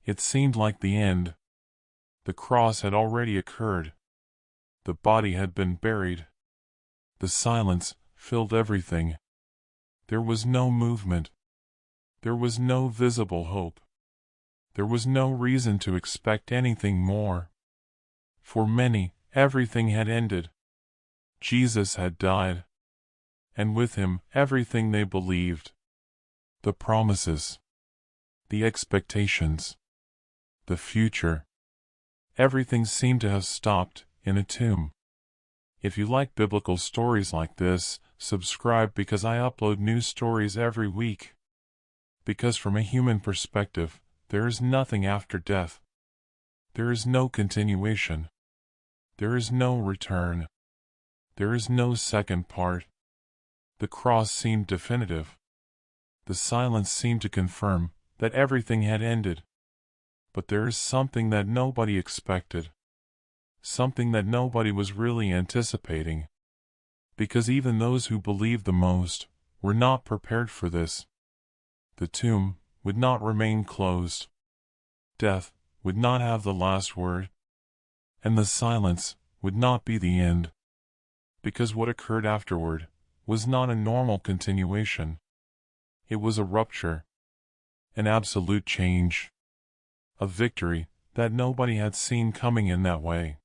It seemed like the end. The cross had already occurred. The body had been buried. The silence filled everything. There was no movement. There was no visible hope. There was no reason to expect anything more. For many, everything had ended. Jesus had died. And with him, everything they believed. The promises. The expectations. The future. Everything seemed to have stopped in a tomb. If you like biblical stories like this, subscribe because I upload new stories every week. Because from a human perspective, there is nothing after death. There is no continuation. There is no return. There is no second part. The cross seemed definitive. The silence seemed to confirm that everything had ended. But there is something that nobody expected. Something that nobody was really anticipating. Because even those who believed the most were not prepared for this. The tomb would not remain closed. Death would not have the last word. And the silence would not be the end. Because what occurred afterward was not a normal continuation. It was a rupture. An absolute change. A victory that nobody had seen coming in that way.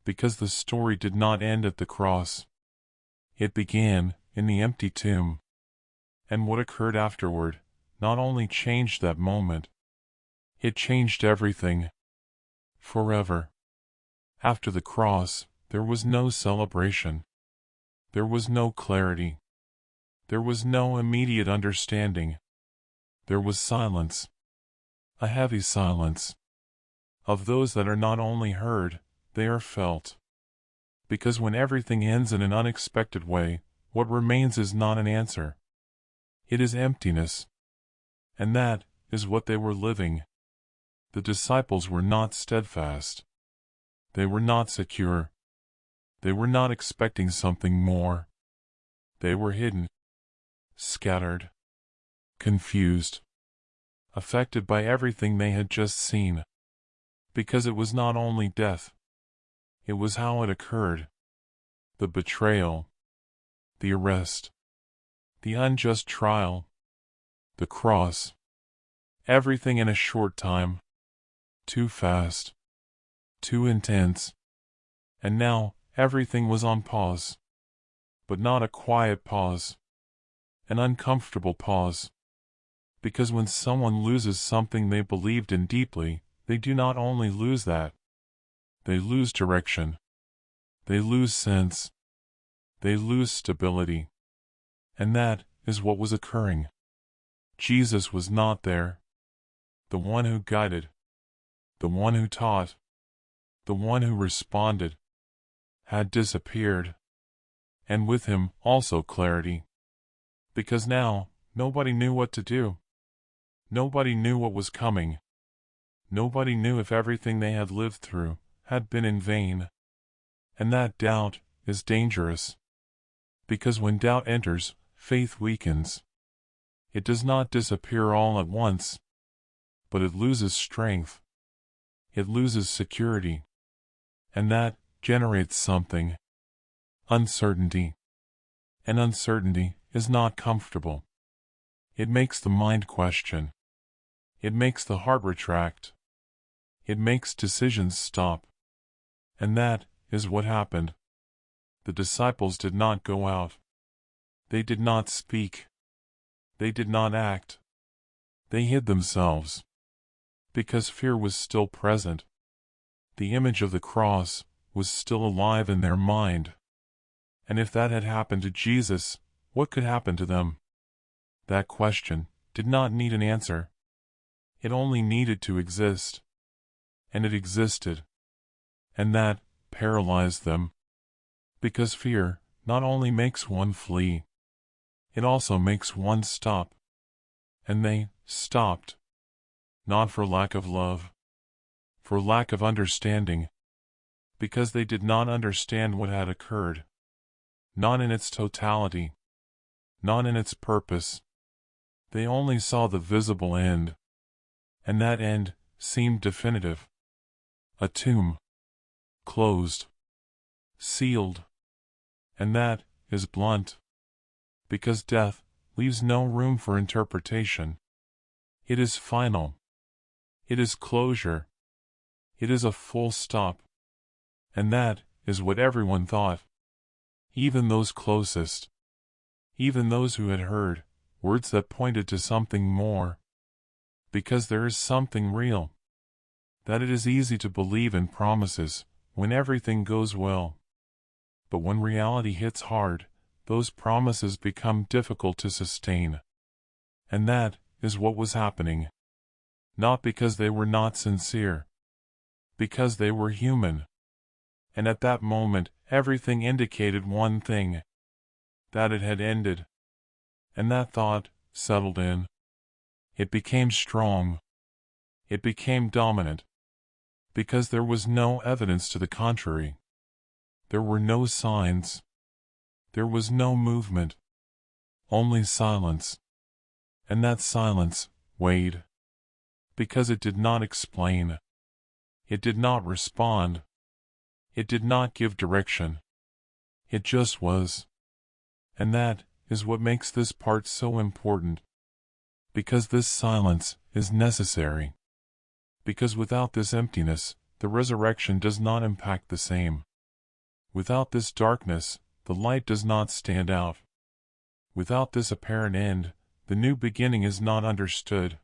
Because the story did not end at the cross. It began in the empty tomb. And what occurred afterward not only changed that moment, it changed everything. Forever. After the cross, there was no celebration. There was no clarity. There was no immediate understanding. There was silence. A heavy silence. Of those that are not only heard, they are felt. Because when everything ends in an unexpected way, what remains is not an answer. It is emptiness. And that is what they were living. The disciples were not steadfast. They were not secure. They were not expecting something more. They were hidden, scattered, confused, affected by everything they had just seen. Because it was not only death. It was how it occurred. The betrayal, the arrest, the unjust trial, the cross. Everything in a short time. Too fast. Too intense. And now, everything was on pause. But not a quiet pause. An uncomfortable pause. Because when someone loses something they believed in deeply, they do not only lose that. They lose direction. They lose sense. They lose stability. And that is what was occurring. Jesus was not there. The one who guided. The one who taught. The one who responded. Had disappeared. And with him also clarity. Because now, nobody knew what to do. Nobody knew what was coming. Nobody knew if everything they had lived through had been in vain. And that doubt is dangerous. Because when doubt enters, faith weakens. It does not disappear all at once. But it loses strength. It loses security. And that generates something. Uncertainty. And uncertainty is not comfortable. It makes the mind question. It makes the heart retract. It makes decisions stop. And that is what happened. The disciples did not go out. They did not speak. They did not act. They hid themselves. Because fear was still present. The image of the cross was still alive in their mind. And if that had happened to Jesus, what could happen to them? That question did not need an answer. It only needed to exist. And it existed. And that paralyzed them. Because fear not only makes one flee, it also makes one stop. And they stopped. Not for lack of love. For lack of understanding. Because they did not understand what had occurred. Not in its totality. Not in its purpose. They only saw the visible end. And that end seemed definitive. A tomb. Closed. Sealed. And that is blunt. Because death leaves no room for interpretation. It is final. It is closure. It is a full stop. And that is what everyone thought. Even those closest. Even those who had heard words that pointed to something more. Because there is something real. That it is easy to believe in promises when everything goes well. But when reality hits hard, those promises become difficult to sustain. And that is what was happening. Not because they were not sincere. Because they were human. And at that moment, everything indicated one thing. That it had ended. And that thought settled in. It became strong. It became dominant. Because there was no evidence to the contrary. There were no signs. There was no movement. Only silence. And that silence weighed. Because it did not explain. It did not respond. It did not give direction. It just was. And that is what makes this part so important. Because this silence is necessary. Because without this emptiness, the resurrection does not impact the same. Without this darkness, the light does not stand out. Without this apparent end, the new beginning is not understood.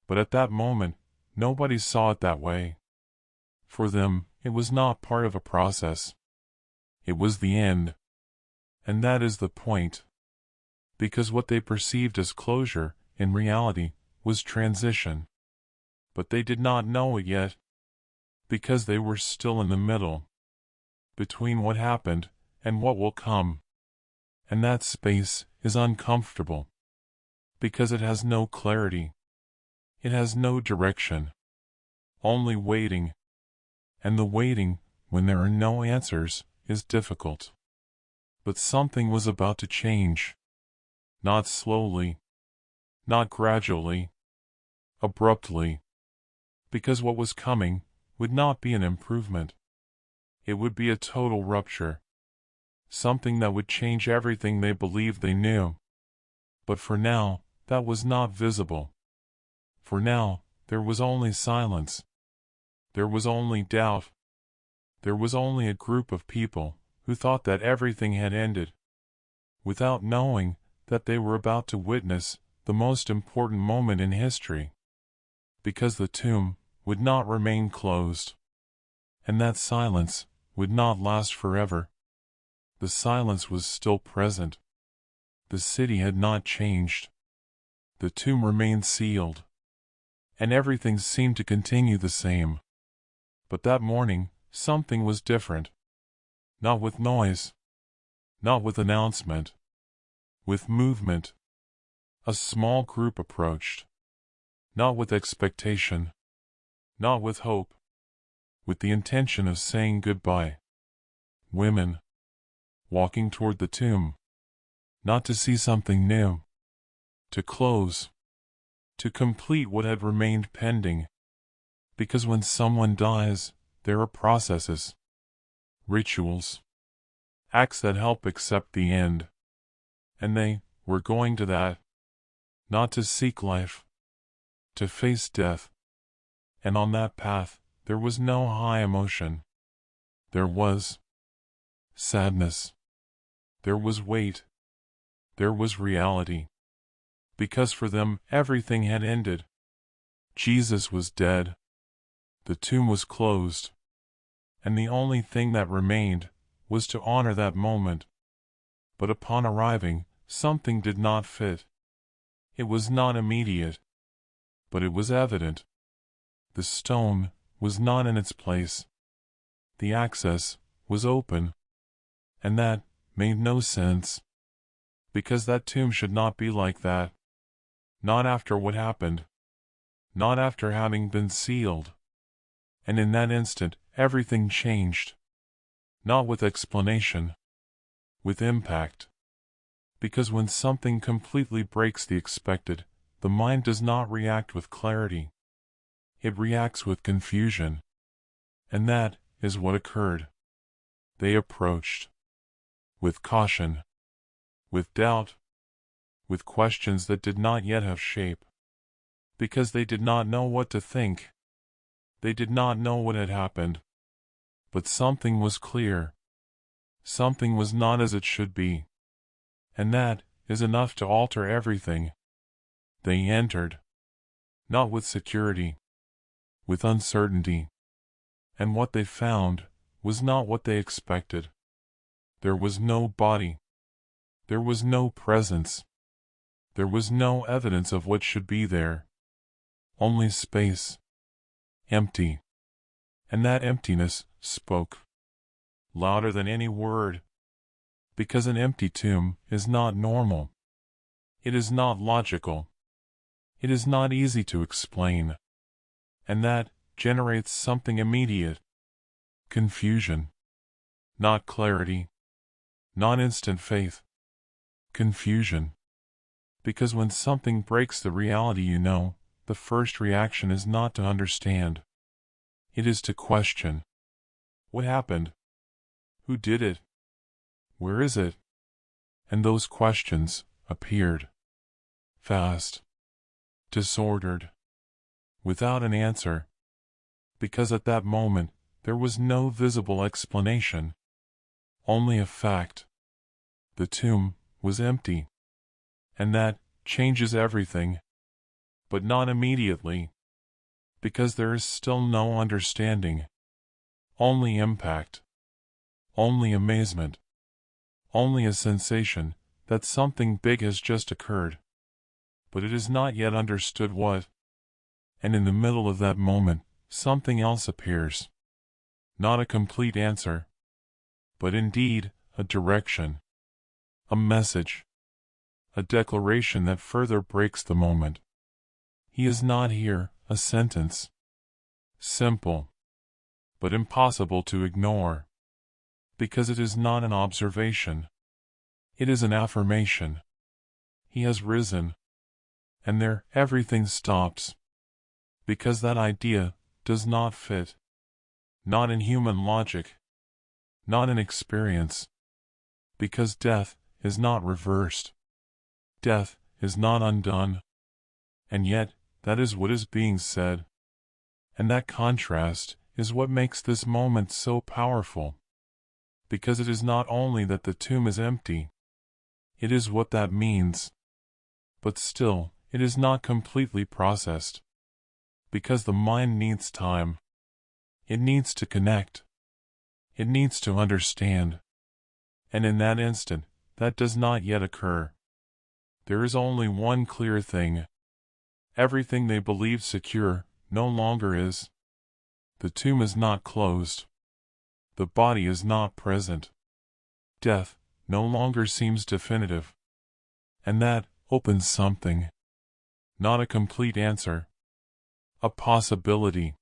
But at that moment, nobody saw it that way. For them, it was not part of a process. It was the end. And that is the point. Because what they perceived as closure, in reality, was transition. But they did not know it yet. Because they were still in the middle. Between what happened and what will come. And that space is uncomfortable. Because it has no clarity. It has no direction. Only waiting. And the waiting, when there are no answers, is difficult. But something was about to change. Not slowly. Not gradually. Abruptly. Because what was coming would not be an improvement. It would be a total rupture. Something that would change everything they believed they knew. But for now, that was not visible. For now, there was only silence. There was only doubt. There was only a group of people who thought that everything had ended, without knowing that they were about to witness the most important moment in history. Because the tomb would not remain closed. And that silence would not last forever. The silence was still present. The city had not changed. The tomb remained sealed. And everything seemed to continue the same. But that morning, something was different. Not with noise. Not with announcement. With movement. A small group approached. Not with expectation. Not with hope. With the intention of saying goodbye. Women. Walking toward the tomb. Not to see something new. To close. To complete what had remained pending. Because when someone dies, there are processes. Rituals. Acts that help accept the end. And they were going to that. Not to seek life. To face death. And on that path, there was no high emotion. There was sadness. There was weight. There was reality. Because for them, everything had ended. Jesus was dead. The tomb was closed. And the only thing that remained was to honor that moment. But upon arriving, something did not fit. It was not immediate. But it was evident. The stone was not in its place. The access was open. And that made no sense. Because that tomb should not be like that. Not after what happened. Not after having been sealed. And in that instant, everything changed. Not with explanation. With impact. Because when something completely breaks the expected, the mind does not react with clarity. It reacts with confusion. And that is what occurred. They approached. With caution. With doubt. With questions that did not yet have shape. Because they did not know what to think. They did not know what had happened. But something was clear. Something was not as it should be. And that is enough to alter everything. They entered. Not with security. With uncertainty. And what they found was not what they expected. There was no body. There was no presence. There was no evidence of what should be there. Only space. Empty. And that emptiness spoke. Louder than any word. Because an empty tomb is not normal. It is not logical. It is not easy to explain. And that generates something immediate. Confusion. Not clarity. Not instant faith. Confusion. Because when something breaks the reality you know, the first reaction is not to understand. It is to question. What happened? Who did it? Where is it? And those questions appeared. Fast. Disordered. Without an answer. Because at that moment, there was no visible explanation. Only a fact. The tomb was empty. And that changes everything. But not immediately. Because there is still no understanding. Only impact. Only amazement. Only a sensation that something big has just occurred. But it is not yet understood what. And in the middle of that moment, something else appears. Not a complete answer. But indeed, a direction. A message. A declaration that further breaks the moment. He is not here, a sentence. Simple. But impossible to ignore. Because it is not an observation. It is an affirmation. He has risen. And there, everything stops. Because that idea does not fit. Not in human logic. Not in experience. Because death is not reversed. Death is not undone. And yet, that is what is being said. And that contrast is what makes this moment so powerful. Because it is not only that the tomb is empty. It is what that means. But still, it is not completely processed. Because the mind needs time. It needs to connect. It needs to understand. And in that instant, that does not yet occur. There is only one clear thing. Everything they believed secure no longer is. The tomb is not closed. The body is not present. Death no longer seems definitive. And that opens something. Not a complete answer. A possibility.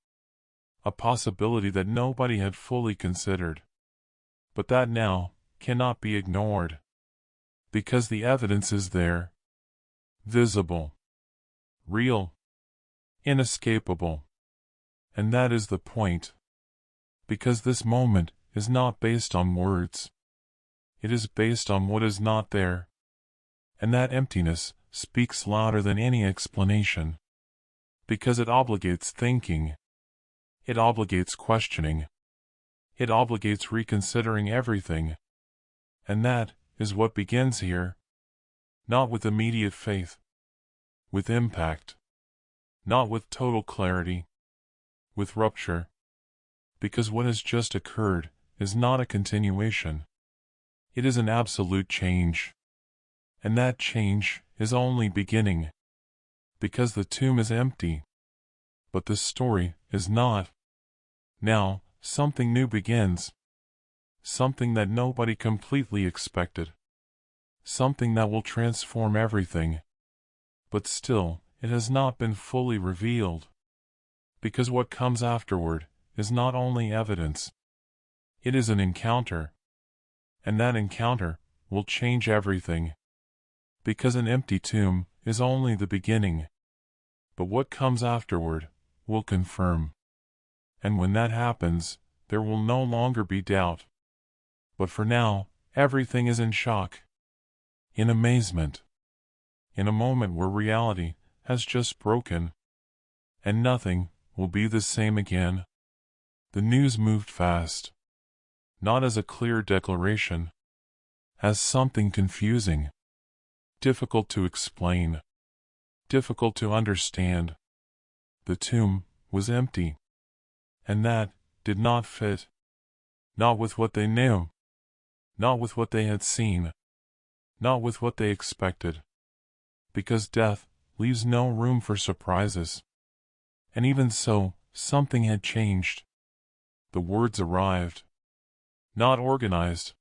A possibility that nobody had fully considered. But that now cannot be ignored. Because the evidence is there. Visible. Real. Inescapable. And that is the point. Because this moment is not based on words. It is based on what is not there. And that emptiness speaks louder than any explanation. Because it obligates thinking. It obligates questioning. It obligates reconsidering everything. And that is what begins here. Not with immediate faith. With impact. Not with total clarity. With rupture. Because what has just occurred is not a continuation. It is an absolute change. And that change is only beginning. Because the tomb is empty. But the story is not. Now, something new begins. Something that nobody completely expected. Something that will transform everything. But still, it has not been fully revealed. Because what comes afterward is not only evidence. It is an encounter. And that encounter will change everything. Because an empty tomb is only the beginning. But what comes afterward will confirm. And when that happens, there will no longer be doubt. But for now, everything is in shock, in amazement, in a moment where reality has just broken, and nothing will be the same again. The news moved fast, not as a clear declaration, as something confusing, difficult to explain, difficult to understand. The tomb was empty, and that did not fit, not with what they knew, not with what they had seen, not with what they expected, because death leaves no room for surprises. And even so, something had changed. The words arrived, not organized,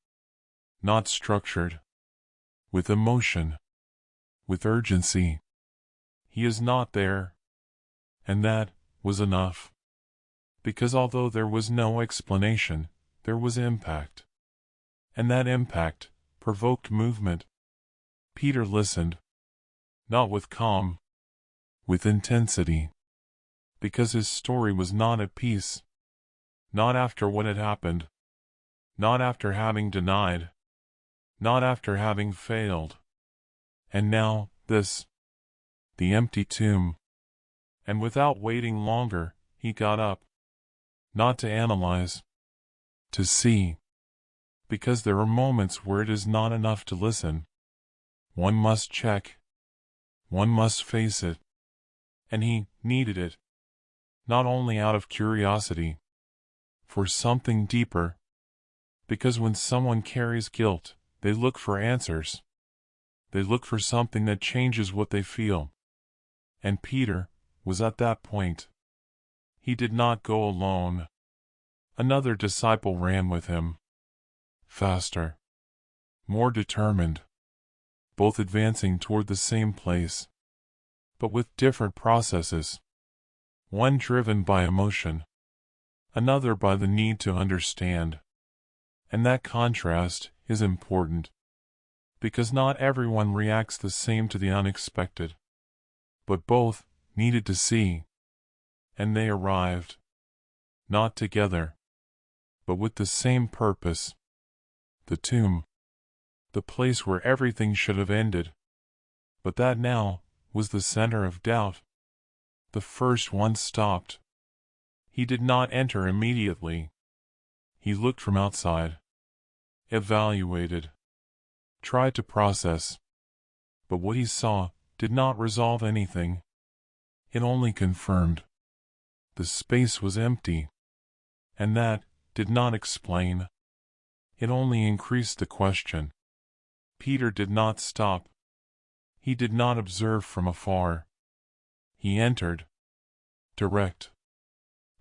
not structured, with emotion, with urgency. He is not there. And that was enough. Because although there was no explanation, there was impact. And that impact provoked movement. Peter listened, not with calm, with intensity, because his story was not at peace, not after what had happened, not after having denied, not after having failed. And now, this, the empty tomb. And without waiting longer, he got up, not to analyze, to see, because there are moments where it is not enough to listen. One must check, one must face it, and he needed it, not only out of curiosity, for something deeper, because when someone carries guilt, they look for answers. They look for something that changes what they feel. And Peter was at that point. He did not go alone. Another disciple ran with him, faster, more determined, both advancing toward the same place, but with different processes. One driven by emotion, another by the need to understand. And that contrast is important, because not everyone reacts the same to the unexpected. But both needed to see, and they arrived, not together, but with the same purpose. The tomb, the place where everything should have ended, but that now was the center of doubt. The first one stopped. He did not enter immediately. He looked from outside, evaluated, tried to process, but what he saw did not resolve anything. It only confirmed. The space was empty, and that did not explain. It only increased the question. Peter did not stop. He did not observe from afar. He entered, direct,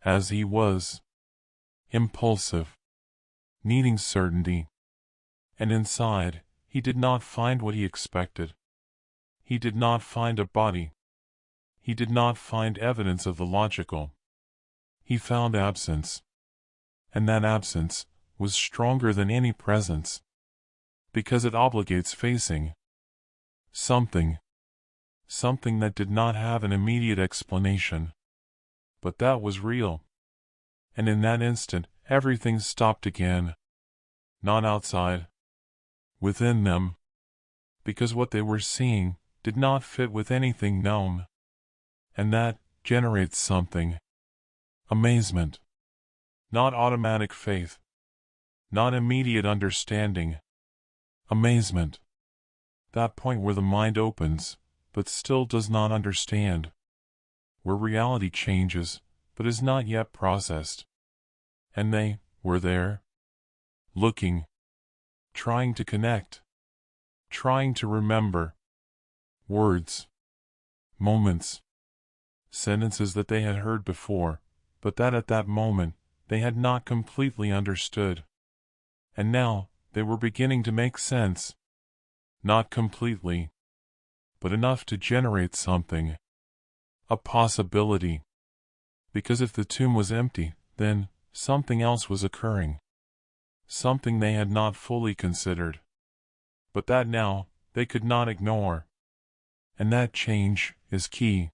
as he was, impulsive, needing certainty. And inside, he did not find what he expected. He did not find a body. He did not find evidence of the logical. He found absence. And that absence was stronger than any presence, because it obligates facing something that did not have an immediate explanation. But that was real. And in that instant, everything stopped again. Not outside, within them, because what they were seeing did not fit with anything known. And that generates something. Amazement. Not automatic faith. Not immediate understanding. Amazement. That point where the mind opens, but still does not understand. Where reality changes, but is not yet processed. And they were there, looking, trying to connect, trying to remember. Words, moments, sentences that they had heard before, but that at that moment they had not completely understood. And now they were beginning to make sense. Not completely, but enough to generate something. A possibility. Because if the tomb was empty, then something else was occurring. Something they had not fully considered. But that now they could not ignore. And that change is key.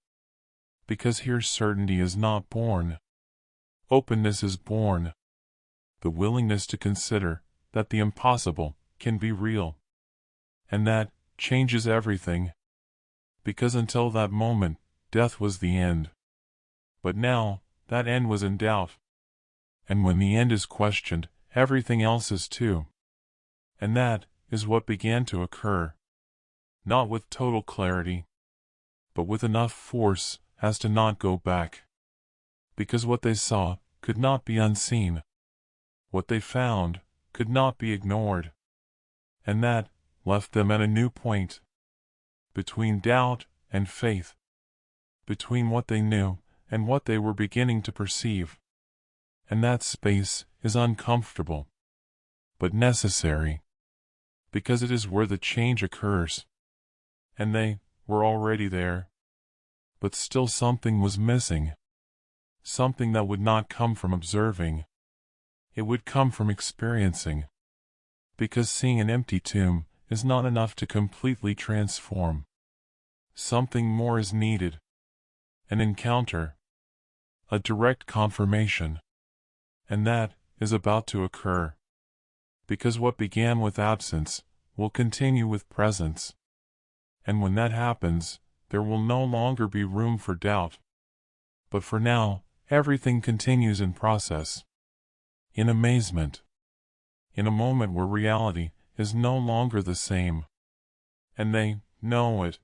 Because here certainty is not born. Openness is born. The willingness to consider that the impossible can be real. And that changes everything. Because until that moment, death was the end. But now, that end was in doubt. And when the end is questioned, everything else is too. And that is what began to occur. Not with total clarity, but with enough force as to not go back. Because what they saw could not be unseen. What they found could not be ignored. And that left them at a new point. Between doubt and faith. Between what they knew and what they were beginning to perceive. And that space is uncomfortable, but necessary. Because it is where the change occurs. And they were already there. But still something was missing. Something that would not come from observing. It would come from experiencing. Because seeing an empty tomb is not enough to completely transform. Something more is needed. An encounter. A direct confirmation. And that is about to occur. Because what began with absence will continue with presence. And when that happens, there will no longer be room for doubt. But for now, everything continues in process. In amazement. In a moment where reality is no longer the same. And they know it.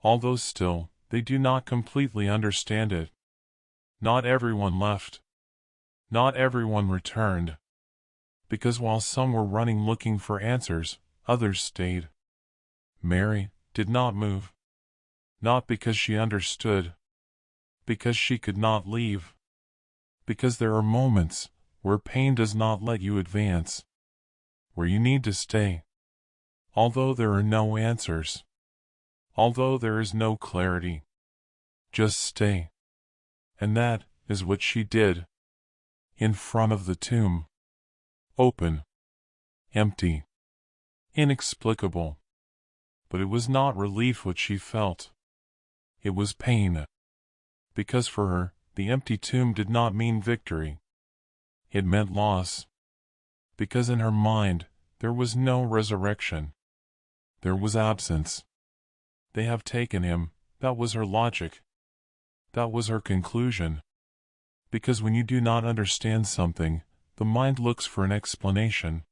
Although still, they do not completely understand it. Not everyone left. Not everyone returned. Because while some were running looking for answers, others stayed. Mary did not move. Not because she understood. Because she could not leave. Because there are moments where pain does not let you advance. Where you need to stay. Although there are no answers. Although there is no clarity. Just stay. And that is what she did. In front of the tomb. Open. Empty. Inexplicable. But it was not relief what she felt. It was pain. Because for her, the empty tomb did not mean victory. It meant loss. Because in her mind, there was no resurrection. There was absence. They have taken him, that was her logic. That was her conclusion. Because when you do not understand something, the mind looks for an explanation.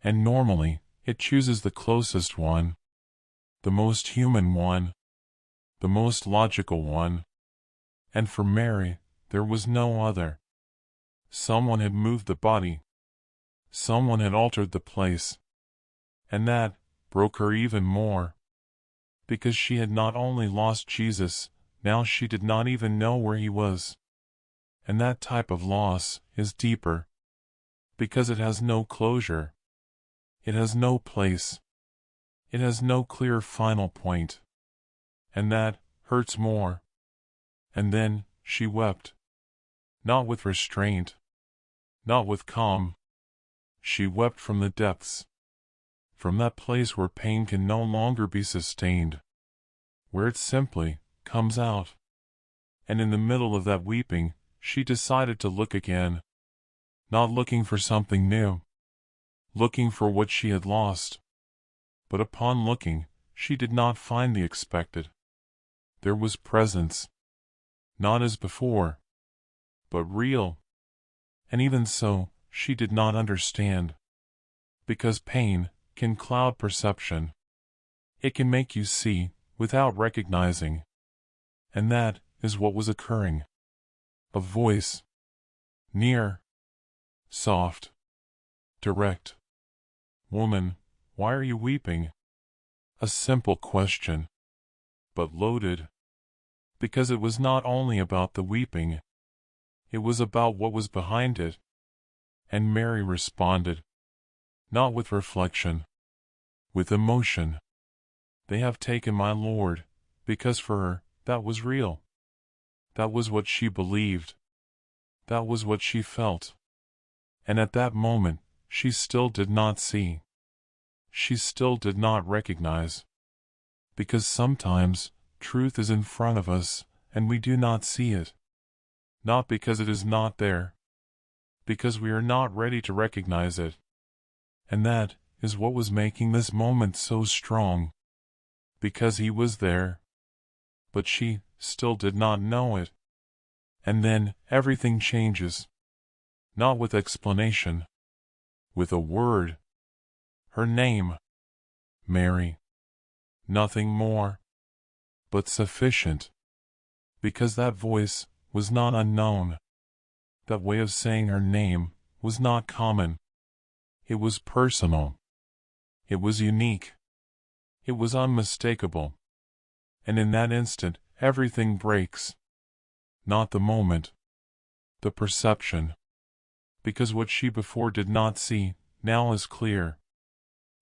And normally, it chooses the closest one. The most human one. The most logical one. And for Mary, there was no other. Someone had moved the body. Someone had altered the place. And that broke her even more. Because she had not only lost Jesus, now she did not even know where he was. And that type of loss is deeper. Because it has no closure. It has no place. It has no clear final point. And that hurts more. And then she wept. Not with restraint. Not with calm. She wept from the depths. From that place where pain can no longer be sustained. Where it simply comes out. And in the middle of that weeping, she decided to look again. Not looking for something new. Looking for what she had lost. But upon looking, she did not find the expected. There was presence. Not as before. But real. And even so, she did not understand. Because pain can cloud perception. It can make you see without recognizing. And that is what was occurring. A voice. Near. Soft. Direct. Woman, why are you weeping? A simple question. But loaded. Because it was not only about the weeping. It was about what was behind it. And Mary responded. Not with reflection. With emotion. They have taken my Lord, because for her, that was real. That was what she believed. That was what she felt. And at that moment, she still did not see. She still did not recognize. Because sometimes, truth is in front of us, and we do not see it. Not because it is not there, because we are not ready to recognize it. And that is what was making this moment so strong, because he was there, but she still did not know it. And then everything changes, not with explanation, with a word, her name, Mary. Nothing more, but sufficient, because that voice was not unknown. That way of saying her name was not common. It was personal. It was unique. It was unmistakable. And in that instant, everything breaks. Not the moment, the perception. Because what she before did not see, now is clear.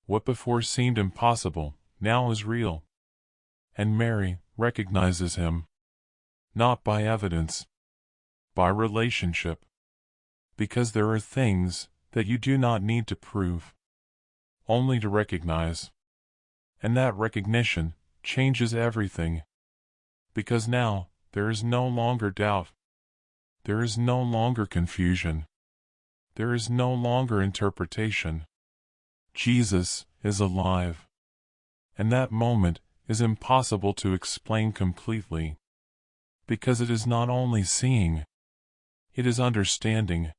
What before seemed impossible, now is real. And Mary recognizes him. Not by evidence, by relationship. Because there are things that you do not need to prove, only to recognize. And that recognition changes everything. Because now, there is no longer doubt. There is no longer confusion. There is no longer interpretation. Jesus is alive. And that moment is impossible to explain completely. Because it is not only seeing, it is understanding.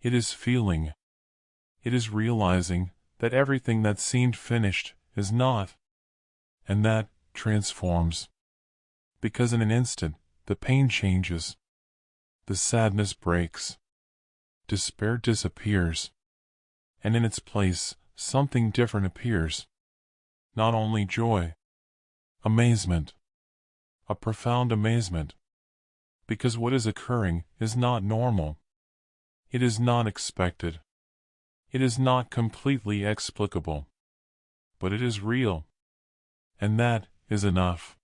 It is feeling. It is realizing that everything that seemed finished is not. And that transforms. Because in an instant, the pain changes. The sadness breaks. Despair disappears. And in its place, something different appears. Not only joy, amazement. A profound amazement. Because what is occurring is not normal. It is not expected. It is not completely explicable. But it is real. And that is enough.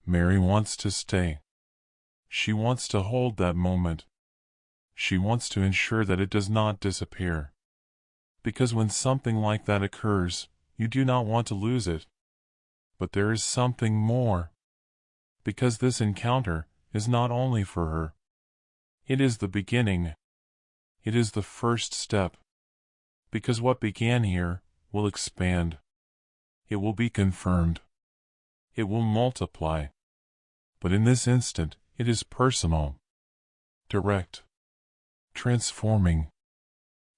Mary wants to stay. She wants to hold that moment. She wants to ensure that it does not disappear. Because when something like that occurs, you do not want to lose it. But there is something more. Because this encounter is not only for her. It is the beginning. It is the first step. Because what began here will expand. It will be confirmed. It will multiply. But in this instant, it is personal, direct, transforming.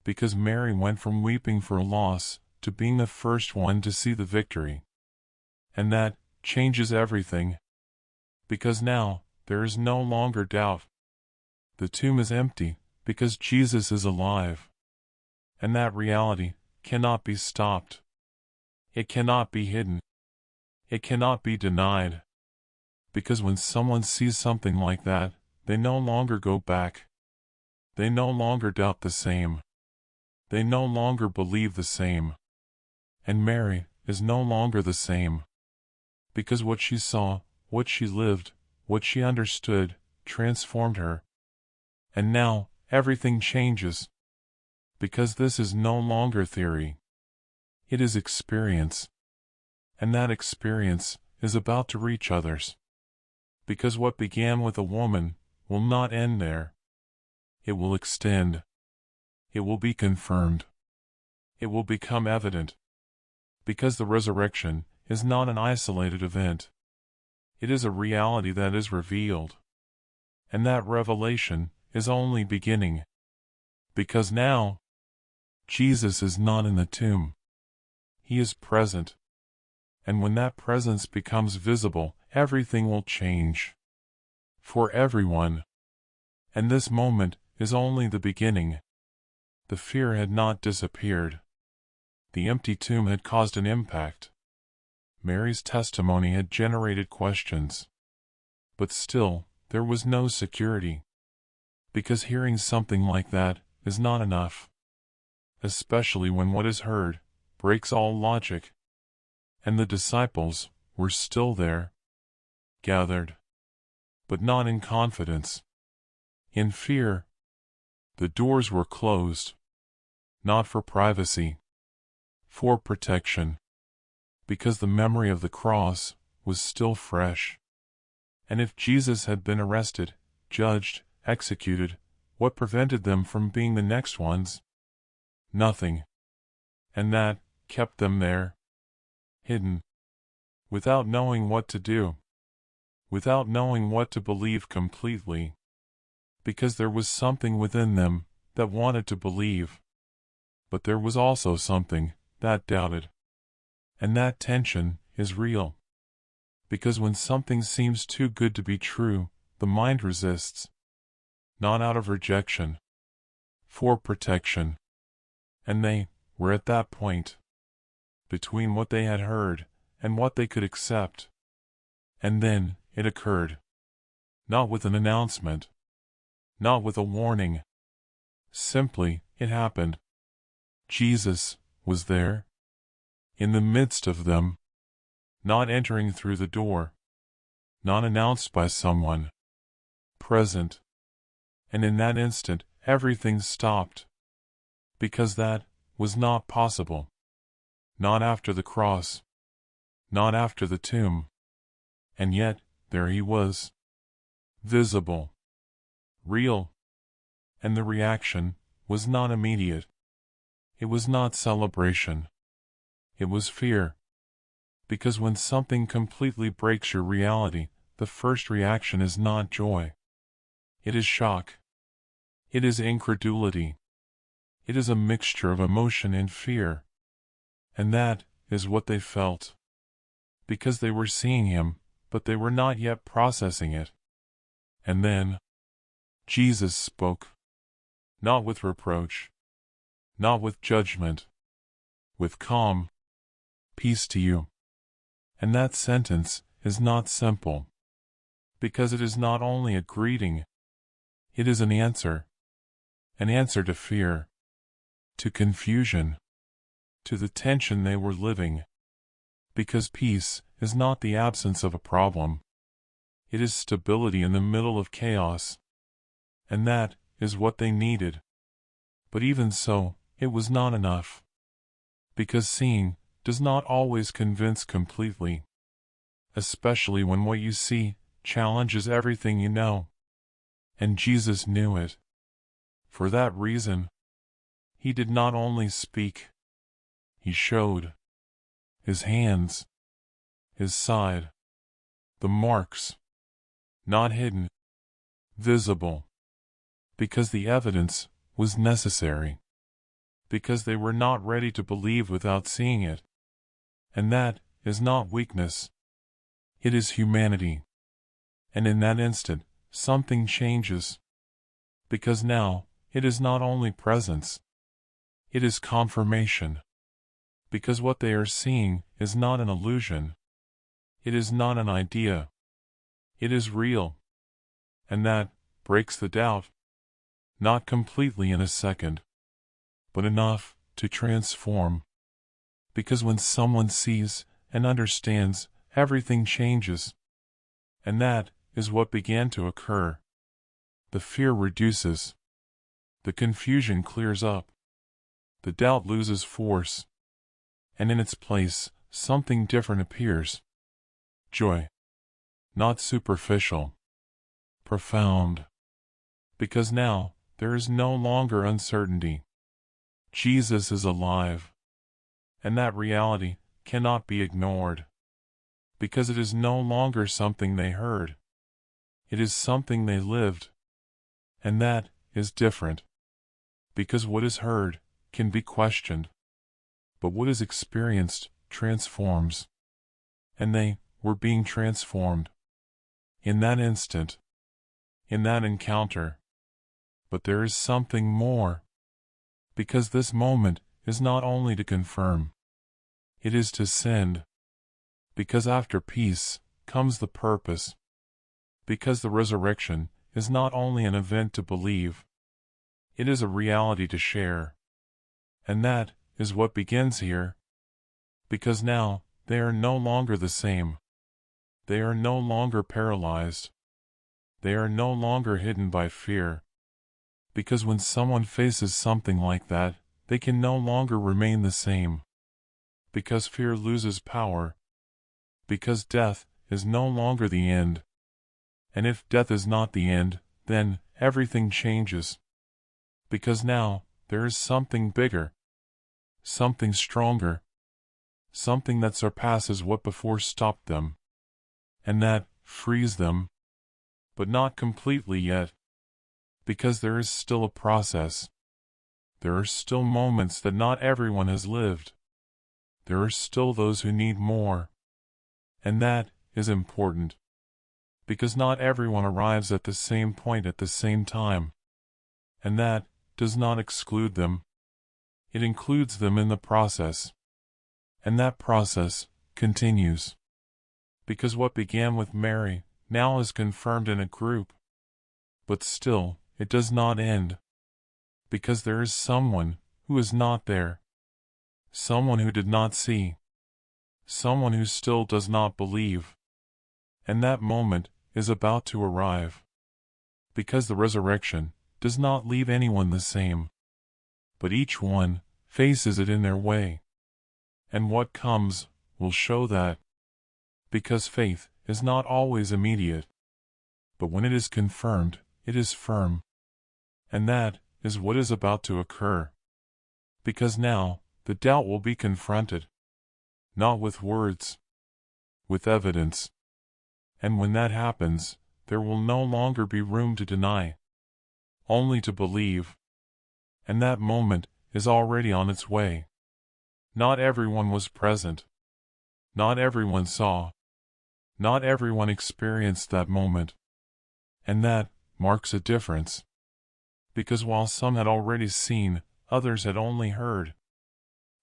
Because Mary went from weeping for a loss to being the first one to see the victory. And that changes everything. Because now, there is no longer doubt. The tomb is empty, because Jesus is alive. And that reality cannot be stopped. It cannot be hidden. It cannot be denied. Because when someone sees something like that, they no longer go back. They no longer doubt the same. They no longer believe the same. And Mary is no longer the same. Because what she saw, what she lived, what she understood, transformed her. And now, everything changes. Because this is no longer theory. It is experience. And that experience is about to reach others. Because what began with a woman will not end there. It will extend. It will be confirmed. It will become evident. Because the resurrection is not an isolated event. It is a reality that is revealed. And that revelation is only beginning. Because now, Jesus is not in the tomb. He is present. And when that presence becomes visible, everything will change. For everyone. And this moment is only the beginning. The fear had not disappeared. The empty tomb had caused an impact. Mary's testimony had generated questions. But still, there was no security. Because hearing something like that is not enough. Especially when what is heard breaks all logic. And the disciples were still there, gathered, but not in confidence, in fear. The doors were closed, not for privacy, for protection, because the memory of the cross was still fresh. And if Jesus had been arrested, judged, executed, what prevented them from being the next ones? Nothing. And that kept them there, hidden, without knowing what to do, without knowing what to believe completely, because there was something within them that wanted to believe, but there was also something that doubted. And that tension is real, because when something seems too good to be true, the mind resists, not out of rejection, for protection. And they were at that point, between what they had heard and what they could accept. And then it occurred. Not with an announcement, not with a warning. Simply, it happened. Jesus was there, in the midst of them, not entering through the door, not announced by someone, present. And in that instant, everything stopped, because that was not possible. Not after the cross, not after the tomb. And yet, there he was, visible, real. And the reaction was not immediate. It was not celebration. It was fear. Because when something completely breaks your reality, the first reaction is not joy. It is shock. It is incredulity. It is a mixture of emotion and fear. And that is what they felt. Because they were seeing him, but they were not yet processing it. And then Jesus spoke. Not with reproach, not with judgment, with calm, peace to you. And that sentence is not simple, because it is not only a greeting, it is an answer to fear, to confusion, to the tension they were living. Because peace is not the absence of a problem, it is stability in the middle of chaos. And that is what they needed. But even so, it was not enough. Because seeing does not always convince completely, especially when what you see challenges everything you know. And Jesus knew it. For that reason, he did not only speak, he showed his hands, his side, the marks, not hidden, visible. Because the evidence was necessary. Because they were not ready to believe without seeing it. And that is not weakness. It is humanity. And in that instant, something changes. Because now, it is not only presence. It is confirmation. Because what they are seeing is not an illusion. It is not an idea. It is real. And that breaks the doubt. Not completely in a second, but enough to transform. Because when someone sees and understands, everything changes. And that is what began to occur. The fear reduces. The confusion clears up. The doubt loses force. And in its place, something different appears. Joy. Not superficial. Profound. Because now, there is no longer uncertainty. Jesus is alive. And that reality cannot be ignored. Because it is no longer something they heard. It is something they lived. And that is different. Because what is heard can be questioned. But what is experienced transforms. And they were being transformed. In that instant. In that encounter. But there is something more. Because this moment is not only to confirm. It is to send. Because after peace comes the purpose. Because the resurrection is not only an event to believe. It is a reality to share. And that is what begins here. Because now, they are no longer the same. They are no longer paralyzed. They are no longer hidden by fear. Because when someone faces something like that, they can no longer remain the same. Because fear loses power. Because death is no longer the end. And if death is not the end, then everything changes. Because now, there is something bigger, something stronger, something that surpasses what before stopped them, and that frees them, but not completely yet, because there is still a process. There are still moments that not everyone has lived. There are still those who need more. And that is important, because not everyone arrives at the same point at the same time. And that does not exclude them. It includes them in the process. And that process continues. Because what began with Mary now is confirmed in a group. But still, it does not end. Because there is someone who is not there. Someone who did not see. Someone who still does not believe. And that moment is about to arrive. Because the resurrection does not leave anyone the same. But each one faces it in their way. And what comes will show that. Because faith is not always immediate. But when it is confirmed, it is firm. And that is what is about to occur. Because now, the doubt will be confronted. Not with words. With evidence. And when that happens, there will no longer be room to deny. Only to believe. And that moment is already on its way. Not everyone was present. Not everyone saw. Not everyone experienced that moment. And that marks a difference. Because while some had already seen, others had only heard.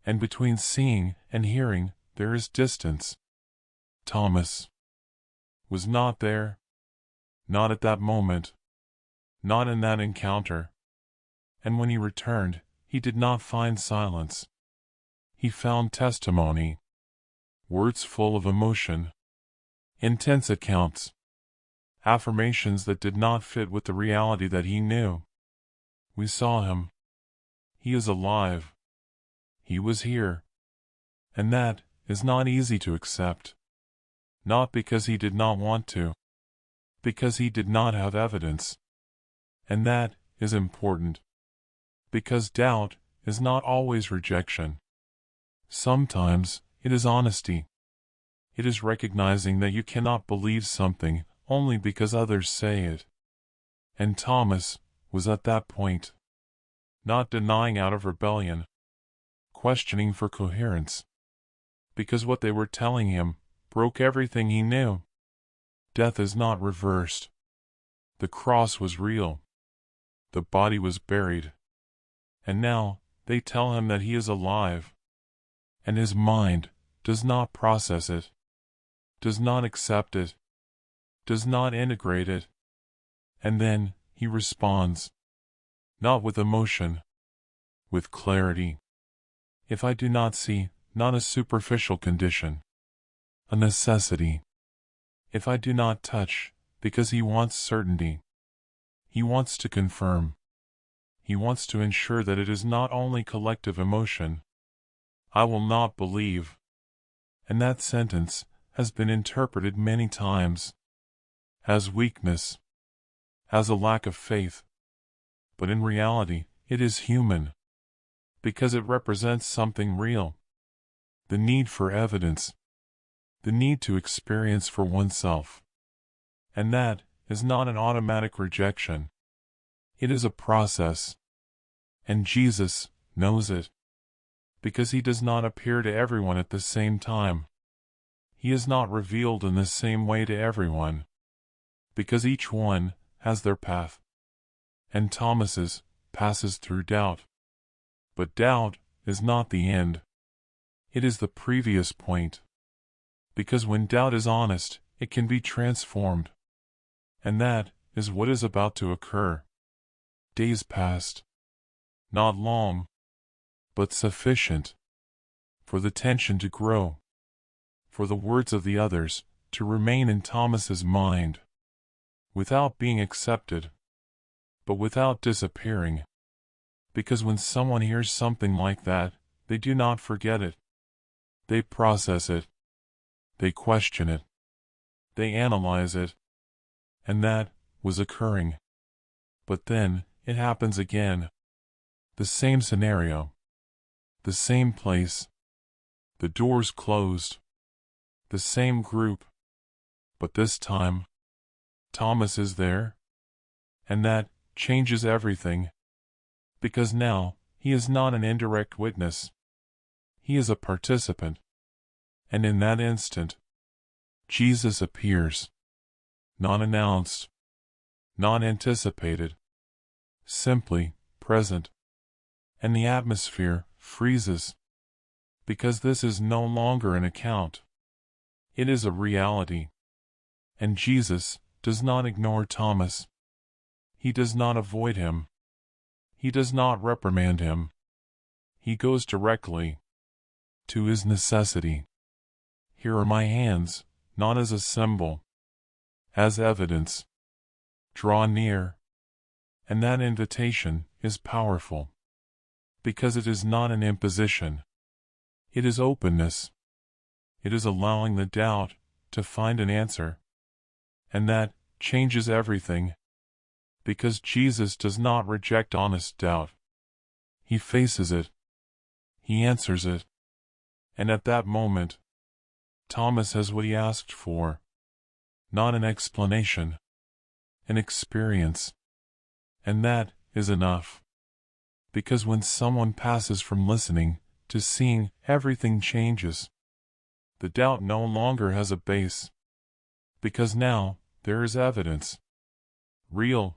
And between seeing and hearing, there is distance. Thomas was not there. Not at that moment. Not in that encounter. And when he returned, he did not find silence. He found testimony. Words full of emotion. Intense accounts. Affirmations that did not fit with the reality that he knew. We saw him. He is alive. He was here. And that is not easy to accept. Not because he did not want to. Because he did not have evidence. And that is important. Because doubt is not always rejection. Sometimes it is honesty. It is recognizing that you cannot believe something only because others say it. And Thomas was at that point. Not denying out of rebellion. Questioning for coherence. Because what they were telling him broke everything he knew. Death is not reversed. The cross was real. The body was buried. And now they tell him that he is alive. And his mind does not process it. Does not accept it. Does not integrate it. And then he responds. Not with emotion. With clarity. If I do not see, not a superficial condition. A necessity. If I do not touch, because he wants certainty. He wants to confirm. He wants to ensure that it is not only collective emotion. I will not believe. And that sentence has been interpreted many times. As weakness. As a lack of faith. But in reality, it is human. Because it represents something real. The need for evidence. The need to experience for oneself. And that is not an automatic rejection. It is a process. And Jesus knows it. Because he does not appear to everyone at the same time. He is not revealed in the same way to everyone. Because each one has their path. And Thomas's passes through doubt. But doubt is not the end. It is the previous point. Because when doubt is honest, it can be transformed. And that is what is about to occur. Days passed. Not long, but sufficient. For the tension to grow. For the words of the others to remain in Thomas's mind. Without being accepted. But without disappearing. Because when someone hears something like that, they do not forget it. They process it. They question it. They analyze it. and that was occurring. But then, it happens again. The same scenario. The same place. The doors closed. The same group. But this time, Thomas is there. And that changes everything. Because now, he is not an indirect witness. He is a participant. And in that instant, Jesus appears. Not announced. Not anticipated. Simply present. And the atmosphere freezes. Because this is no longer an account. It is a reality. And Jesus does not ignore Thomas. He does not avoid him. He does not reprimand him. He goes directly to his necessity. Here are my hands, not as a symbol, as evidence. Draw near. And that invitation is powerful. Because it is not an imposition. It is openness. It is allowing the doubt to find an answer. And that changes everything. Because Jesus does not reject honest doubt. He faces it. He answers it. And at that moment, Thomas has what he asked for. Not an explanation. An experience. And that is enough. Because when someone passes from listening to seeing, everything changes. The doubt no longer has a base. Because now, there is evidence. Real.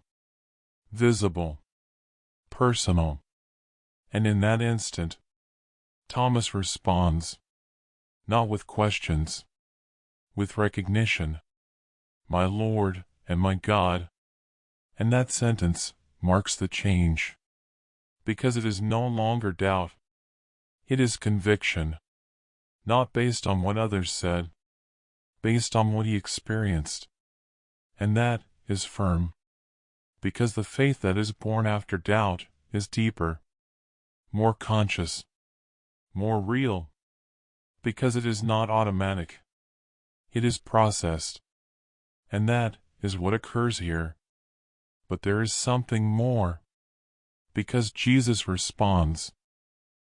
Visible. Personal. And in that instant, Thomas responds. Not with questions. With recognition. My Lord and my God. And that sentence marks the change. Because it is no longer doubt. It is conviction. Not based on what others said. Based on what he experienced. And that is firm. Because the faith that is born after doubt is deeper. More conscious. More real. Because it is not automatic. It is processed. And that is what occurs here. But there is something more. Because Jesus responds.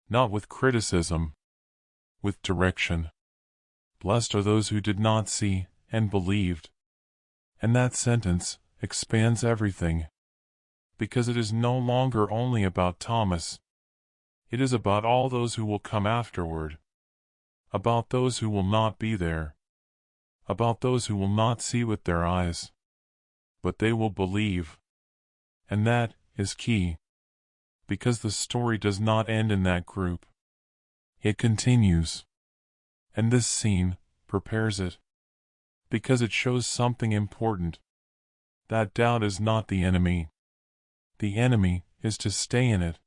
Not with criticism. With direction. Blessed are those who did not see and believed. And that sentence expands everything. Because it is no longer only about Thomas. It is about all those who will come afterward. About those who will not be there. About those who will not see with their eyes. But they will believe. And that is key. Because the story does not end in that group. It continues. And this scene prepares it. Because it shows something important. That doubt is not the enemy. The enemy is to stay in it.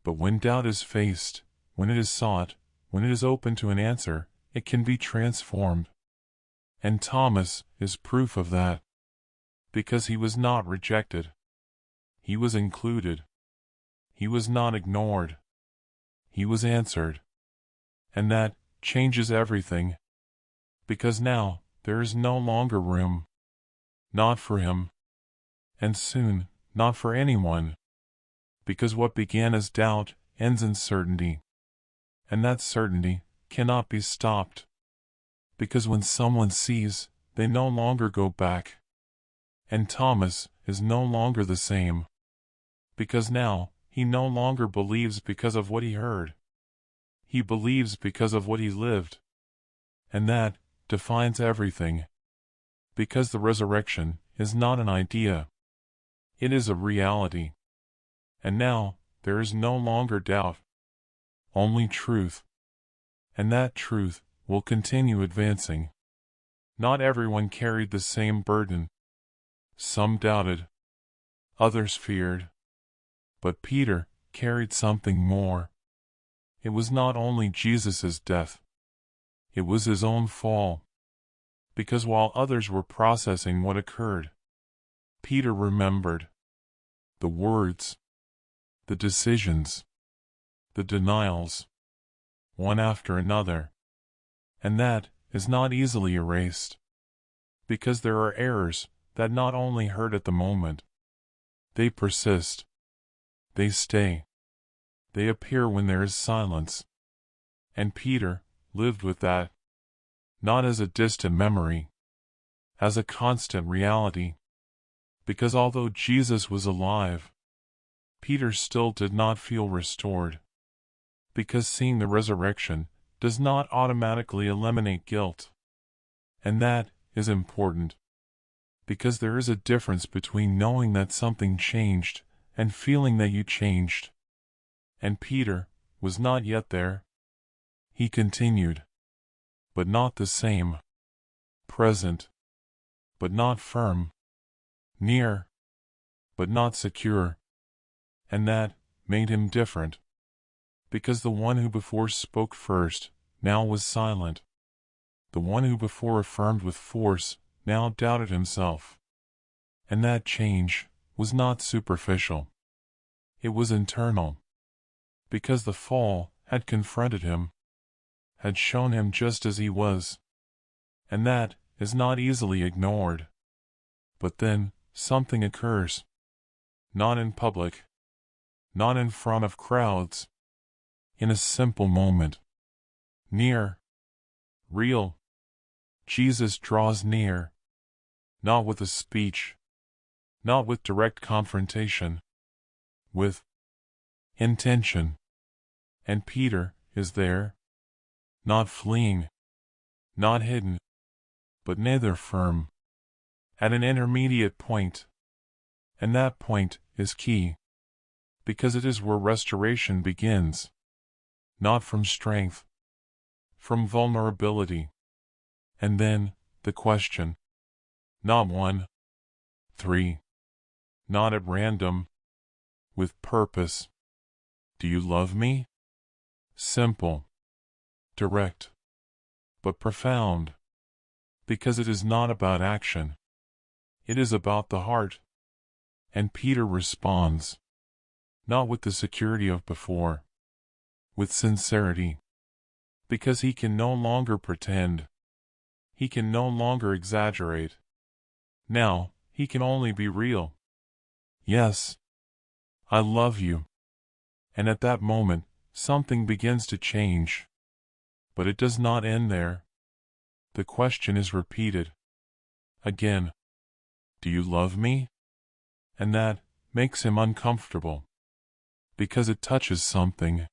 But when doubt is faced, when it is sought, when it is open to an answer, it can be transformed. And Thomas is proof of that. Because he was not rejected. He was included. He was not ignored. He was answered. And that changes everything. Because now, there is no longer room. Not for him. And soon, not for anyone. Because what began as doubt ends in certainty. And that certainty cannot be stopped. Because when someone sees, they no longer go back. And Thomas is no longer the same. Because now, he no longer believes because of what he heard. He believes because of what he lived. And that defines everything. Because the resurrection is not an idea. It is a reality. And now, there is no longer doubt. Only truth. And that truth will continue advancing. Not everyone carried the same burden. Some doubted. Others feared. But Peter carried something more. It was not only Jesus' death. It was his own fall. Because while others were processing what occurred, Peter remembered the words, the decisions, the denials, one after another. And that is not easily erased. Because there are errors that not only hurt at the moment. They persist. They stay. They appear when there is silence. And Peter lived with that, not as a distant memory, as a constant reality. Because although Jesus was alive, Peter still did not feel restored. Because seeing the resurrection does not automatically eliminate guilt. And that is important. Because there is a difference between knowing that something changed and feeling that you changed. And Peter was not yet there. He continued, but not the same. Present, but not firm. Near, but not secure. And that made him different. Because the one who before spoke first now was silent. The one who before affirmed with force now doubted himself. And that change was not superficial. It was internal. Because the fall had confronted him, had shown him just as he was. And that is not easily ignored. But then something occurs. Not in public. Not in front of crowds. In a simple moment. Near. Real. Jesus draws near. Not with a speech. Not with direct confrontation. With intention. And Peter is there. Not fleeing. Not hidden. But neither firm. At an intermediate point. And that point is key. Because it is where restoration begins. Not from strength. From vulnerability. And then, the question. Not 1, 3. Not at random. With purpose. Do you love me? Simple. Direct. But profound. Because it is not about action. It is about the heart. And Peter responds. Not with the security of before. With sincerity. Because he can no longer pretend. He can no longer exaggerate. Now, he can only be real. Yes. I love you. And at that moment, something begins to change. But it does not end there. The question is repeated. Again. Do you love me? And that makes him uncomfortable. Because it touches something.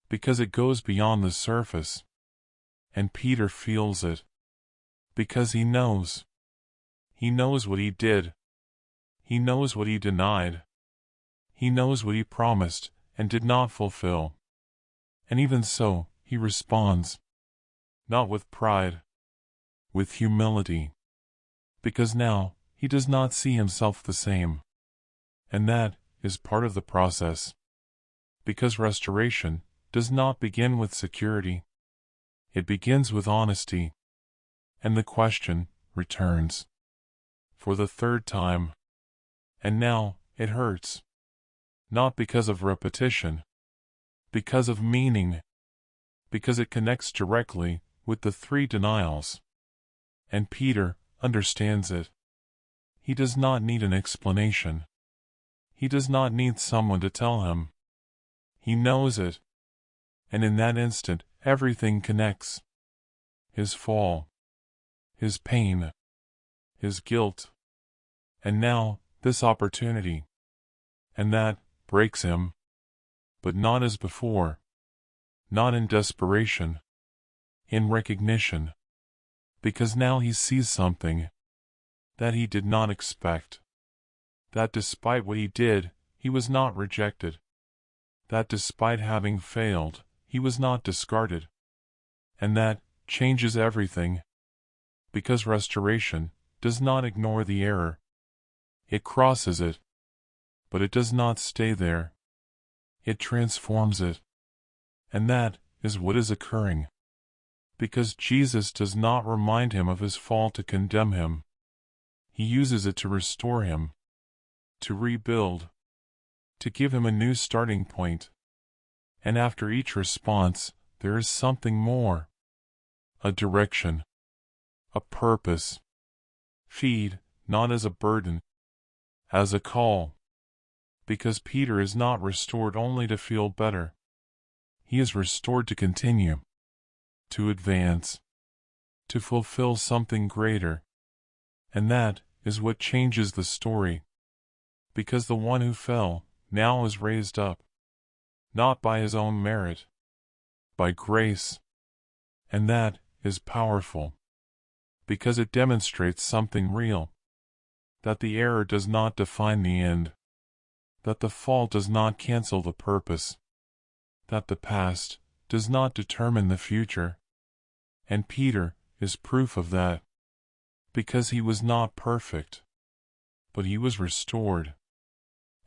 Because it goes beyond the surface. And Peter feels it. Because he knows. He knows what he did. He knows what he denied. He knows what he promised and did not fulfill. And even so, he responds. Not with pride. With humility. Because now, he does not see himself the same. And that is part of the process. Because restoration does not begin with security. It begins with honesty. And the question returns. For the third time. And now, it hurts. Not because of repetition. Because of meaning. Because it connects directly with the 3 denials. And Peter understands it. He does not need an explanation. He does not need someone to tell him. He knows it. And in that instant, everything connects. His fall. His pain. His guilt. And now, this opportunity. And that breaks him. But not as before. Not in desperation. In recognition. Because now he sees something that he did not expect. That despite what he did, he was not rejected. That despite having failed, he was not discarded. And that changes everything. Because restoration does not ignore the error. It crosses it. But it does not stay there. It transforms it. And that is what is occurring. Because Jesus does not remind him of his fall to condemn him. He uses it to restore him. To rebuild. To give him a new starting point. And after each response, there is something more. A direction. A purpose. Feed, not as a burden, as a call. Because Peter is not restored only to feel better. He is restored to continue, to advance, to fulfill something greater. And that is what changes the story. Because the one who fell now is raised up, not by his own merit, by grace. And that is powerful, because it demonstrates something real, that the error does not define the end, that the fall does not cancel the purpose, that the past does not determine the future. And Peter is proof of that, because he was not perfect, but he was restored.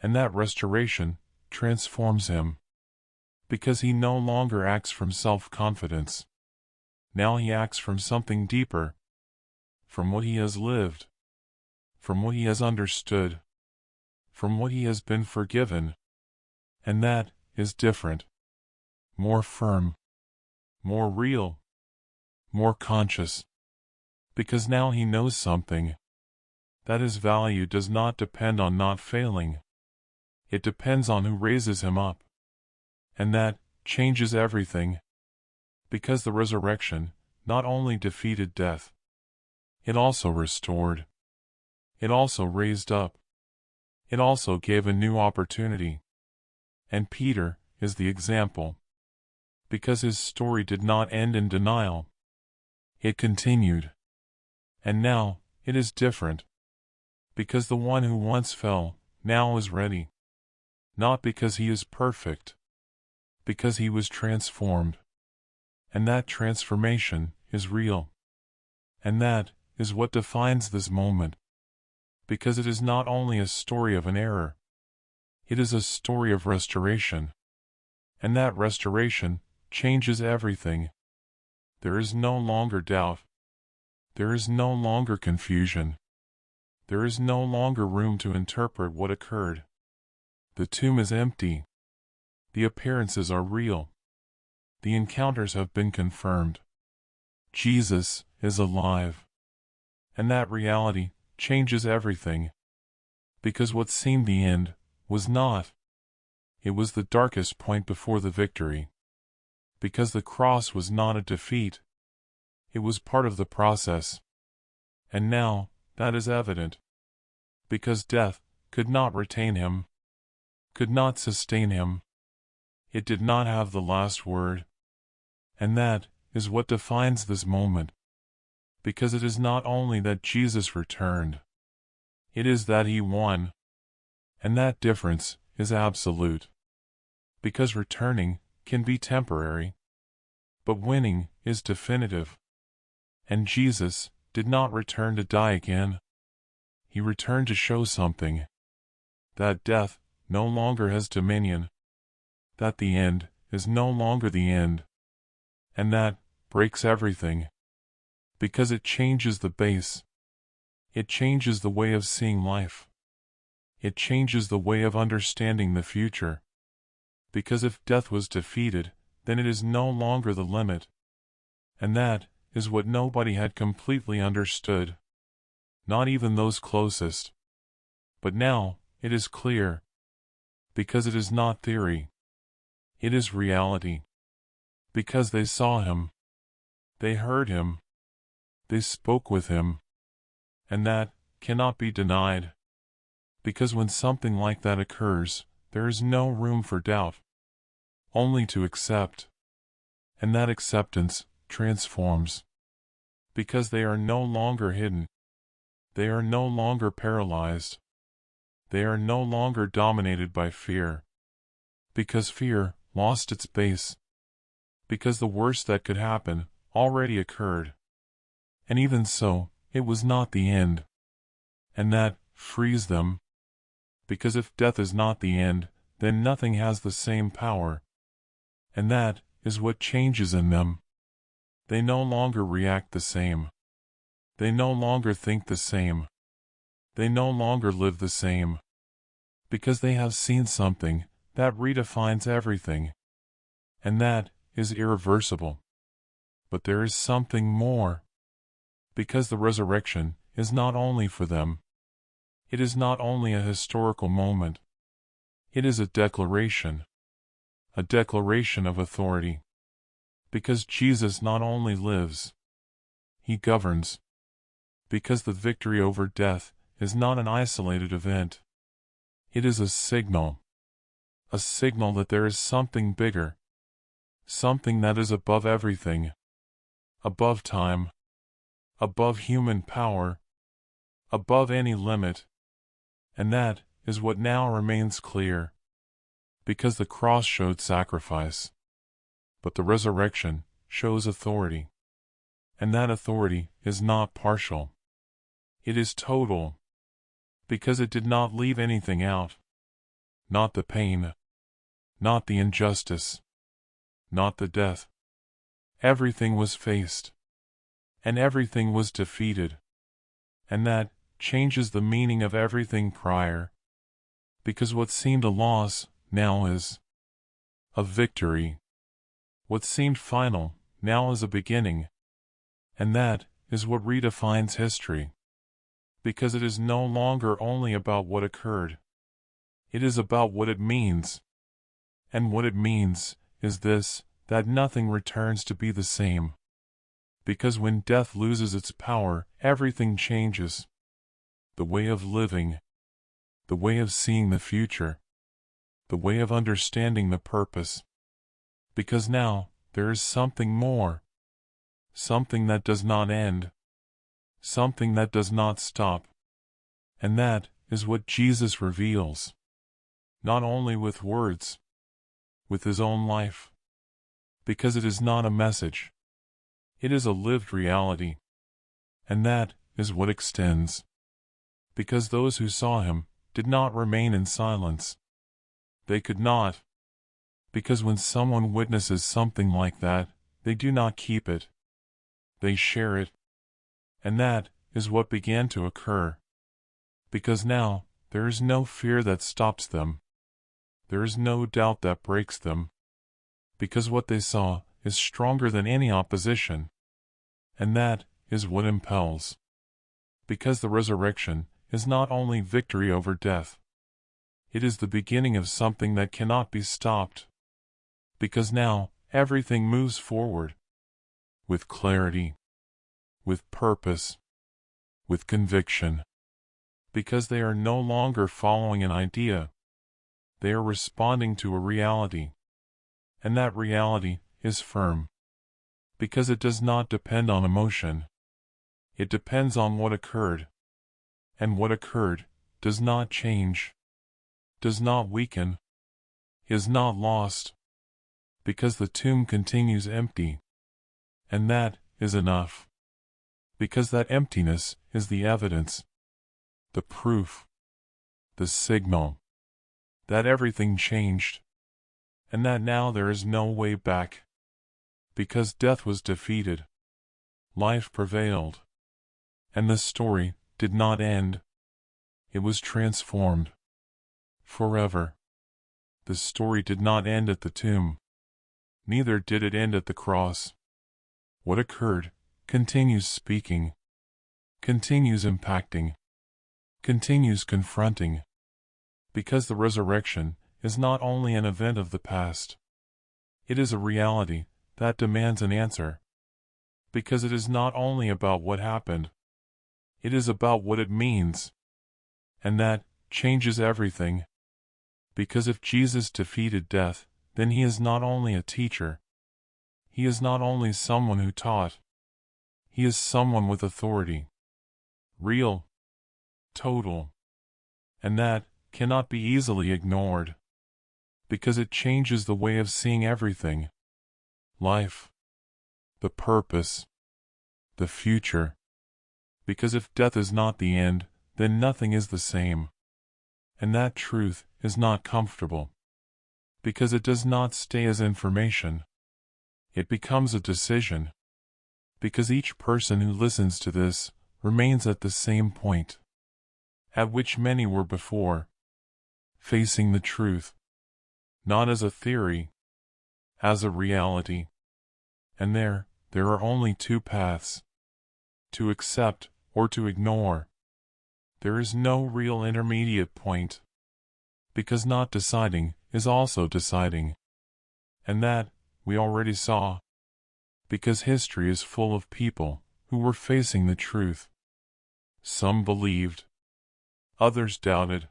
And that restoration transforms him, because he no longer acts from self-confidence. Now he acts from something deeper, from what he has lived, from what he has understood, from what he has been forgiven. And that is different, more firm, more real, more conscious, because now he knows something, that his value does not depend on not failing. It depends on who raises him up. And that changes everything, because the resurrection not only defeated death, it also restored. It also raised up. It also gave a new opportunity. And Peter is the example, because his story did not end in denial. It continued. And now it is different, because the one who once fell now is ready, not because he is perfect, because he was transformed. And that transformation is real. And that is what defines this moment, because it is not only a story of an error, it is a story of restoration. And that restoration changes everything. There is no longer doubt. There is no longer confusion. There is no longer room to interpret what occurred. The tomb is empty. The appearances are real. The encounters have been confirmed. Jesus is alive. And that reality changes everything, because what seemed the end was not. It was the darkest point before the victory. Because the cross was not a defeat. It was part of the process. And now that is evident, because death could not retain him, could not sustain him. It did not have the last word. And that is what defines this moment, because it is not only that Jesus returned, it is that he won. And that difference is absolute, because returning can be temporary, but winning is definitive. And Jesus did not return to die again. He returned to show something, that death no longer has dominion, that the end is no longer the end. And that breaks everything, because it changes the base. It changes the way of seeing life. It changes the way of understanding the future. Because if death was defeated, then it is no longer the limit. And that is what nobody had completely understood, not even those closest. But now it is clear, because it is not theory. It is reality. Because they saw him, they heard him, they spoke with him, and that cannot be denied. Because when something like that occurs, there is no room for doubt, only to accept. And that acceptance transforms, because they are no longer hidden, they are no longer paralyzed, they are no longer dominated by fear, because fear lost its base. Because the worst that could happen already occurred. And even so, it was not the end. And that frees them. Because if death is not the end, then nothing has the same power. And that is what changes in them. They no longer react the same. They no longer think the same. They no longer live the same. Because they have seen something that redefines everything. And that is irreversible. But there is something more. Because the resurrection is not only for them, It is not only a historical moment. It is a declaration of authority. Because Jesus not only lives, he governs. Because the victory over death is not an isolated event. It is a signal that there is something bigger, something that is above everything, above time, above human power, above any limit. And that is what now remains clear. Because the cross showed sacrifice, but the resurrection shows authority. And that authority is not partial. It is total. Because it did not leave anything out. Not the pain, not the injustice, not the death. Everything was faced, and everything was defeated. And that changes the meaning of everything prior. Because what seemed a loss now is a victory. What seemed final now is a beginning. And that is what redefines history. Because it is no longer only about what occurred. It is about what it means. And what it means is this, that nothing returns to be the same. Because when death loses its power, everything changes. The way of living, the way of seeing the future, the way of understanding the purpose. Because now, there is something more. Something that does not end. Something that does not stop. And that is what Jesus reveals. Not only with words, with his own life. Because it is not a message. It is a lived reality. And that is what extends. Because those who saw him did not remain in silence. They could not. Because when someone witnesses something like that, they do not keep it. They share it. And that is what began to occur. Because now, there is no fear that stops them. There is no doubt that breaks them. Because what they saw is stronger than any opposition. And that is what impels. Because the resurrection is not only victory over death. It is the beginning of something that cannot be stopped. Because now, everything moves forward. With clarity. With purpose. With conviction. Because they are no longer following an idea. They are responding to a reality. And that reality is firm. Because it does not depend on emotion. It depends on what occurred. And what occurred does not change. Does not weaken. Is not lost. Because the tomb continues empty. And that is enough. Because that emptiness is the evidence. The proof. The signal. That everything changed. And that now there is no way back. Because death was defeated. Life prevailed. And the story did not end. It was transformed. Forever. The story did not end at the tomb. Neither did it end at the cross. What occurred continues speaking. Continues impacting. Continues confronting. Because the resurrection is not only an event of the past. It is a reality that demands an answer. Because it is not only about what happened. It is about what it means. And that changes everything. Because if Jesus defeated death, then he is not only a teacher. He is not only someone who taught. He is someone with authority. Real. Total. And that cannot be easily ignored. Because it changes the way of seeing everything. Life. The purpose. The future. Because if death is not the end, then nothing is the same. And that truth is not comfortable. Because it does not stay as information. It becomes a decision. Because each person who listens to this remains at the same point. At which many were before. Facing the truth. Not as a theory. As a reality. And there are only two paths. To accept or to ignore. There is no real intermediate point, because not deciding is also deciding. And that, we already saw, because history is full of people who were facing the truth. Some believed, others doubted,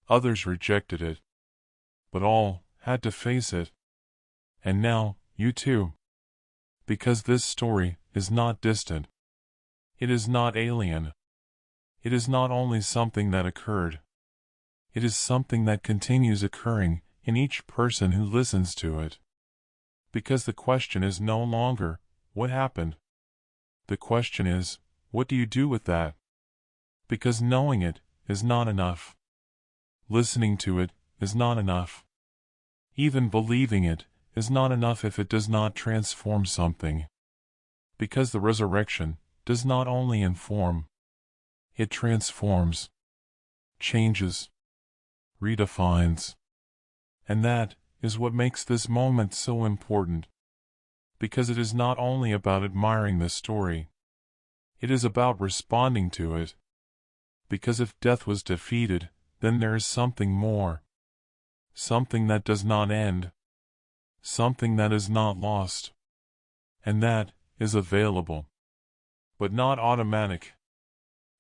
others rejected it, but all had to face it. And now, you too. Because this story is not distant. It is not alien. It is not only something that occurred. It is something that continues occurring in each person who listens to it. Because the question is no longer, what happened? The question is, what do you do with that? Because knowing it is not enough. Listening to it is not enough. Even believing it is not enough if it does not transform something. Because the resurrection does not only inform, it transforms, changes, redefines. And that is what makes this moment so important. Because it is not only about admiring the story, it is about responding to it. Because if death was defeated, then there is something more. Something that does not end. Something that is not lost. And that is available. But not automatic.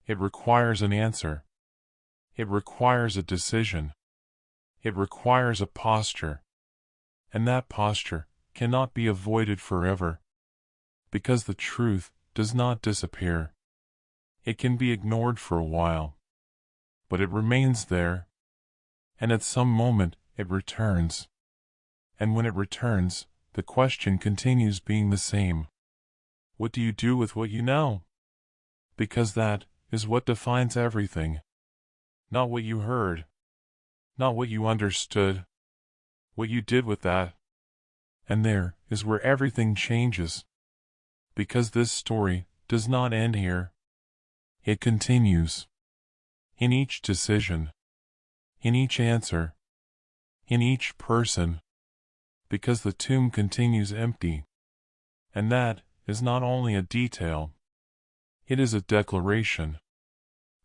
It requires an answer. It requires a decision. It requires a posture. And that posture cannot be avoided forever. Because the truth does not disappear. It can be ignored for a while. But it remains there. And at some moment it returns. And when it returns, the question continues being the same. What do you do with what you know? Because that is what defines everything. Not what you heard. Not what you understood. What you did with that. And there is where everything changes. Because this story does not end here. It continues. In each decision. In each answer. In each person. Because the tomb continues empty. And that is not only a detail. It is a declaration.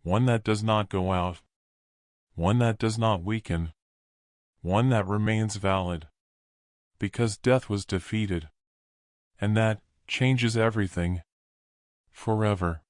One that does not go out. One that does not weaken. One that remains valid. Because death was defeated. And that changes everything. Forever.